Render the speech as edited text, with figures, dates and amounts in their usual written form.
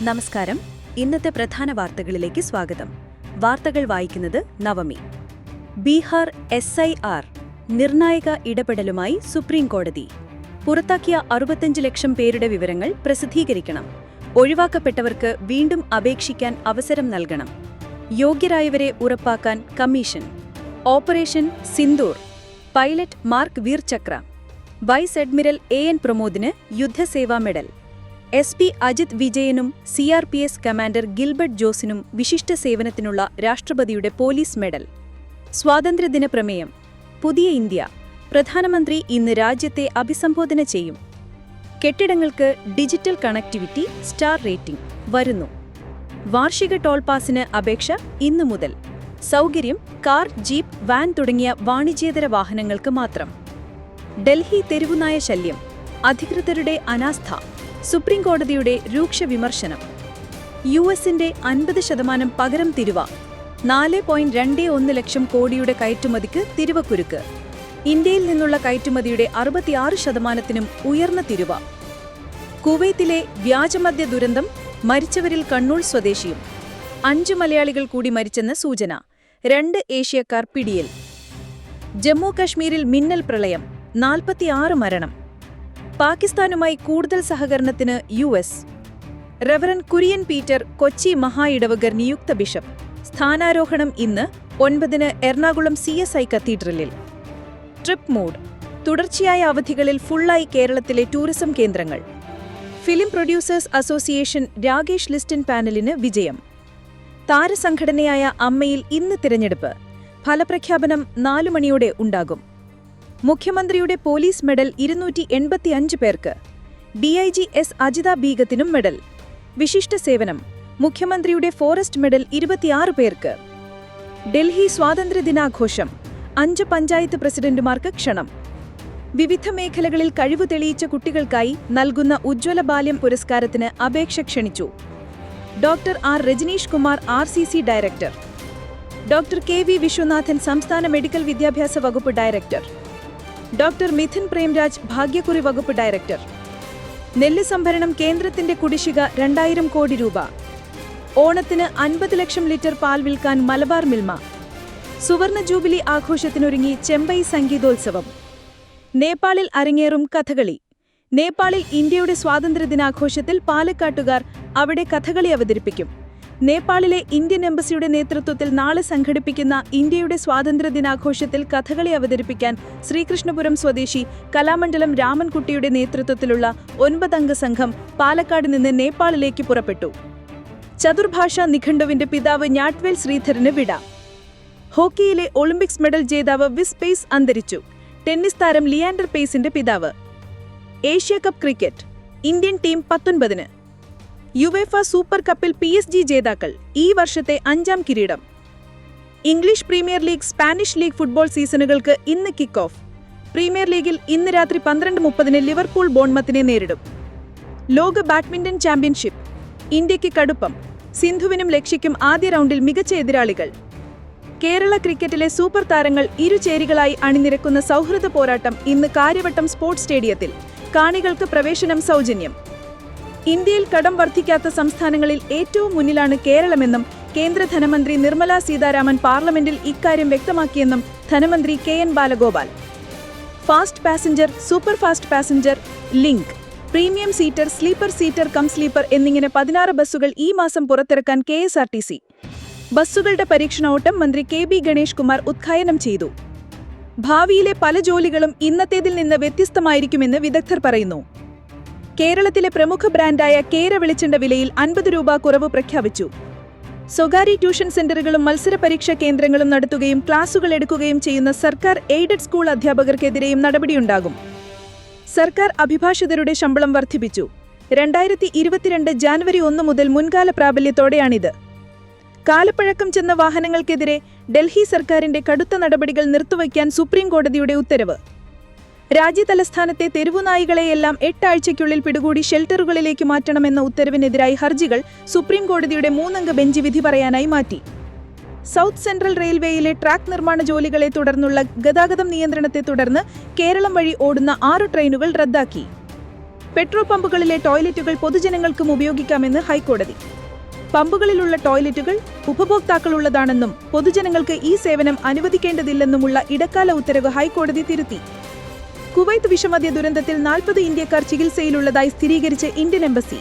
നമസ്കാരം. ഇന്നത്തെ പ്രധാന വാർത്തകളിലേക്ക് സ്വാഗതം. വാർത്തകൾ വായിക്കുന്നത് നവമി. ബീഹാർ SIR നിർണായക ഇടപെടലുമായി സുപ്രീം കോടതി. പുറത്താക്കിയ 65 ലക്ഷം പേരുടെ വിവരങ്ങൾ പ്രസിദ്ധീകരിക്കണം. ഒഴിവാക്കപ്പെട്ടവർക്ക് വീണ്ടും അപേക്ഷിക്കാൻ അവസരം നൽകണം. യോഗ്യരായവരെ ഉറപ്പാക്കാൻ കമ്മീഷൻ. ഓപ്പറേഷൻ സിന്ദൂർ. പൈലറ്റ് മാർക്ക് Vir Chakra. Vice admiral AN പ്രമോദിന് യുദ്ധസേവാ മെഡൽ. SP അജിത് വിജയനും CRPS കമാൻഡർ ഗിൽബർട്ട് ജോസിനും വിശിഷ്ട സേവനത്തിനുള്ള രാഷ്ട്രപതിയുടെ പോലീസ് മെഡൽ. സ്വാതന്ത്ര്യദിന പ്രമേയം. പുതിയ ഇന്ത്യ. പ്രധാനമന്ത്രി ഇന്ന് രാജ്യത്തെ അഭിസംബോധന ചെയ്യും. കെട്ടിടങ്ങൾക്ക് ഡിജിറ്റൽ കണക്ടിവിറ്റി സ്റ്റാർ റേറ്റിംഗ് വരുന്നു. വാർഷിക ടോൾ പാസിന് അപേക്ഷ ഇന്നു മുതൽ. സൗകര്യം കാർ, ജീപ്പ്, വാൻ തുടങ്ങിയ വാണിജ്യേതര വാഹനങ്ങൾക്ക് മാത്രം. ഡൽഹി തെരുവുനായ ശല്യം. അധികൃതരുടെ അനാസ്ഥ. സുപ്രീം കോടതിയുടെ രൂക്ഷ വിമർശനം. US-ന്റെ 50% പകരം തിരുവ. 4.21 ലക്ഷം കോടിയുടെ കയറ്റുമതിക്ക് തിരുവക്കുരുക്ക്. ഇന്ത്യയിൽ നിന്നുള്ള കയറ്റുമതിയുടെ 66%-നും ഉയർന്ന തിരുവ. കുവൈത്തിലെ വ്യാജമദ്യ ദുരന്തം. മരിച്ചവരിൽ കണ്ണൂർ സ്വദേശിയും. 5 മലയാളികൾ കൂടി മരിച്ചെന്ന് സൂചന. 2 ഏഷ്യക്കാർ പിടിയിൽ. ജമ്മു കശ്മീരിൽ മിന്നൽ പ്രളയം. 46 മരണം. പാകിസ്ഥാനുമായി കൂടുതൽ സഹകരണത്തിന് US. Reverend Kurian Peter Kochi മഹാ ഇടവകർ നിയുക്ത ബിഷപ്പ്. സ്ഥാനാരോഹണം ഇന്ന് 9-ന് എറണാകുളം CSI കത്തീഡ്രലിൽ. Trip mood. തുടർച്ചയായ അവധികളിൽ ഫുള്ളായി കേരളത്തിലെ ടൂറിസം കേന്ദ്രങ്ങൾ. Film producers association Rakesh Listin പാനലിന് വിജയം. താരസംഘടനയായ അമ്മയിൽ ഇന്ന് തിരഞ്ഞെടുപ്പ്. ഫലപ്രഖ്യാപനം 4 മണിയോടെ ഉണ്ടാകും. മുഖ്യമന്ത്രിയുടെ പോലീസ് മെഡൽ 285 പേർക്ക്. DIG S അജിത ബീഗത്തിനും മെഡൽ. വിശിഷ്ട സേവനം. മുഖ്യമന്ത്രിയുടെ ഫോറസ്റ്റ് മെഡൽ 26 പേർക്ക്. ഡൽഹി സ്വാതന്ത്ര്യദിനാഘോഷം. 5 പഞ്ചായത്ത് പ്രസിഡന്റുമാർക്ക് ക്ഷണം. വിവിധ മേഖലകളിൽ കഴിവു തെളിയിച്ച കുട്ടികൾക്കായി നൽകുന്ന ഉജ്ജ്വല ബാല്യം പുരസ്കാരത്തിന് അപേക്ഷ ക്ഷണിച്ചു. Doctor R Rajneesh Kumar RCC director. Doctor KV Viswanathan സംസ്ഥാന മെഡിക്കൽ വിദ്യാഭ്യാസ വകുപ്പ് ഡയറക്ടർ. ഡോക്ടർ മിഥുൻ പ്രേംരാജ് ഭാഗ്യക്കുറി വകുപ്പ് ഡയറക്ടർ. നെല്ല് സംഭരണം കേന്ദ്രത്തിന്റെ കുടിശ്ശിക 2000 കോടി രൂപ. ഓണത്തിന് 50 ലക്ഷം ലിറ്റർ പാൽ വിൽക്കാൻ മലബാർ മിൽമ. സുവർണ ജൂബിലി ആഘോഷത്തിനൊരുങ്ങി ചെമ്പൈ സംഗീതോത്സവം. നേപ്പാളിൽ അരങ്ങേറും കഥകളി. നേപ്പാളിൽ ഇന്ത്യയുടെ സ്വാതന്ത്ര്യദിനാഘോഷത്തിൽ പാലക്കാട്ടുകാർ അവിടെ കഥകളി അവതരിപ്പിക്കും. നേപ്പാളിലെ ഇന്ത്യൻ എംബസിയുടെ നേതൃത്വത്തിൽ നാളെ സംഘടിപ്പിക്കുന്ന ഇന്ത്യയുടെ സ്വാതന്ത്ര്യദിനാഘോഷത്തിൽ കഥകളി അവതരിപ്പിക്കാൻ ശ്രീകൃഷ്ണപുരം സ്വദേശി കലാമണ്ഡലം രാമൻകുട്ടിയുടെ നേതൃത്വത്തിലുള്ള 9-അംഗ സംഘം പാലക്കാട് നിന്ന് നേപ്പാളിലേക്ക് പുറപ്പെട്ടു. ചതുർഭാഷാ നിഘണ്ടുവിന്റെ പിതാവ് ഞാട്വേൽ ശ്രീധരന് വിട. ഹോക്കിയിലെ ഒളിമ്പിക്സ് മെഡൽ ജേതാവ് വിസ് പേസ് അന്തരിച്ചു. ടെന്നീസ് താരം ലിയാൻഡർ പേസിന്റെ പിതാവ്. Asia cup cricket. Indian team 19-ന്. യുവേഫ സൂപ്പർ കപ്പിൽ PSG ജേതാക്കൾ. ഈ വർഷത്തെ 5-ാം കിരീടം. English Premier League, Spanish league football സീസണുകൾക്ക് ഇന്ന് കിക്ക് ഓഫ്. പ്രീമിയർ ലീഗിൽ ഇന്ന് രാത്രി 12:30-ന് ലിവർപൂൾ ബോൺമത്തിനെ നേരിടും. ലോക ബാഡ്മിന്റൺ ചാമ്പ്യൻഷിപ്പ്. ഇന്ത്യയ്ക്ക് കടുപ്പം. സിന്ധുവിനും ലക്ഷ്യയ്ക്കും ആദ്യ റൗണ്ടിൽ മികച്ച എതിരാളികൾ. കേരള ക്രിക്കറ്റിലെ സൂപ്പർ താരങ്ങൾ ഇരുചേരികളായി അണിനിരക്കുന്ന സൗഹൃദ പോരാട്ടം ഇന്ന് കാര്യവട്ടം സ്പോർട്സ് സ്റ്റേഡിയത്തിൽ. കാണികൾക്ക് പ്രവേശനം സൗജന്യം. ഇന്ത്യയിൽ കടം വർദ്ധിക്കാത്ത സംസ്ഥാനങ്ങളിൽ ഏറ്റവും മുന്നിലാണ് കേരളമെന്നും കേന്ദ്ര ധനമന്ത്രി നിർമ്മല സീതാരാമൻ പാർലമെന്റിൽ ഇക്കാര്യം വ്യക്തമാക്കിയെന്നും ധനമന്ത്രി KN Balagopal. Fast passenger, super fast passenger, link, premium seater, sleeper seater come sleeper എന്നിങ്ങനെ 16 ബസ്സുകൾ ഈ മാസം പുറത്തിറക്കാൻ KSRTC. ബസ്സുകളുടെ പരീക്ഷണ ഓട്ടം മന്ത്രി KB ഗണേഷ് കുമാർ ഉദ്ഘാടനം ചെയ്തു. ഭാവിയിലെ പല ജോലികളും ഇന്നത്തേതിൽ നിന്ന് വ്യത്യസ്തമായിരിക്കുമെന്ന് വിദഗ്ധർ പറയുന്നു. കേരളത്തിലെ പ്രമുഖ ബ്രാൻഡായ കേര വെളിച്ചെണ്ണ വിലയിൽ 50 രൂപ കുറവ് പ്രഖ്യാപിച്ചു. സ്വകാര്യ ട്യൂഷൻ സെന്ററുകളും മത്സര പരീക്ഷാ കേന്ദ്രങ്ങളും നടത്തുകയും ക്ലാസുകൾ എടുക്കുകയും ചെയ്യുന്ന സർക്കാർ എയ്ഡഡ് സ്കൂൾ അധ്യാപകർക്കെതിരെയും നടപടിയുണ്ടാകും. സർക്കാർ അഭിഭാഷകരുടെ ശമ്പളം വർദ്ധിപ്പിച്ചു. 2022 ജാനുവരി 1 മുതൽ മുൻകാല പ്രാബല്യത്തോടെയാണിത്. കാലപ്പഴക്കം ചെന്ന വാഹനങ്ങൾക്കെതിരെ ഡൽഹി സർക്കാരിന്റെ കടുത്ത നടപടികൾ നിർത്തുവയ്ക്കാൻ സുപ്രീം കോടതിയുടെ ഉത്തരവ്. രാജ്യതലസ്ഥാനത്തെ തെരുവുനായികളെയെല്ലാം 8 ആഴ്ചയ്ക്കുള്ളിൽ പിടികൂടി ഷെൽട്ടറുകളിലേക്ക് മാറ്റണമെന്ന ഉത്തരവിനെതിരായി ഹർജികൾ സുപ്രീം കോടതിയുടെ 3-അംഗ ബെഞ്ച് വിധി പറയാനായി മാറ്റി. സൗത്ത് സെൻട്രൽ റെയിൽവേയിലെ ട്രാക്ക് നിർമ്മാണ ജോലികളെ തുടർന്നുള്ള ഗതാഗതം നിയന്ത്രണത്തെ തുടർന്ന് കേരളം വഴി ഓടുന്ന 6 ട്രെയിനുകൾ റദ്ദാക്കി. പെട്രോൾ പമ്പുകളിലെ ടോയ്ലറ്റുകൾ പൊതുജനങ്ങൾക്കും ഉപയോഗിക്കാമെന്ന് ഹൈക്കോടതി. പമ്പുകളിലുള്ള ടോയ്ലറ്റുകൾ ഉപഭോക്താക്കളുള്ളതാണെന്നും പൊതുജനങ്ങൾക്ക് ഈ സേവനം അനുവദിക്കേണ്ടതില്ലെന്നുമുള്ള ഇടക്കാല ഉത്തരവ് ഹൈക്കോടതി തിരുത്തി. കുവൈത്ത് വിഷമദ്യ ദുരന്തത്തിൽ 40 ഇന്ത്യക്കാർ ചികിത്സയിലുള്ളതായി സ്ഥിരീകരിച്ച് ഇന്ത്യൻ എംബസി.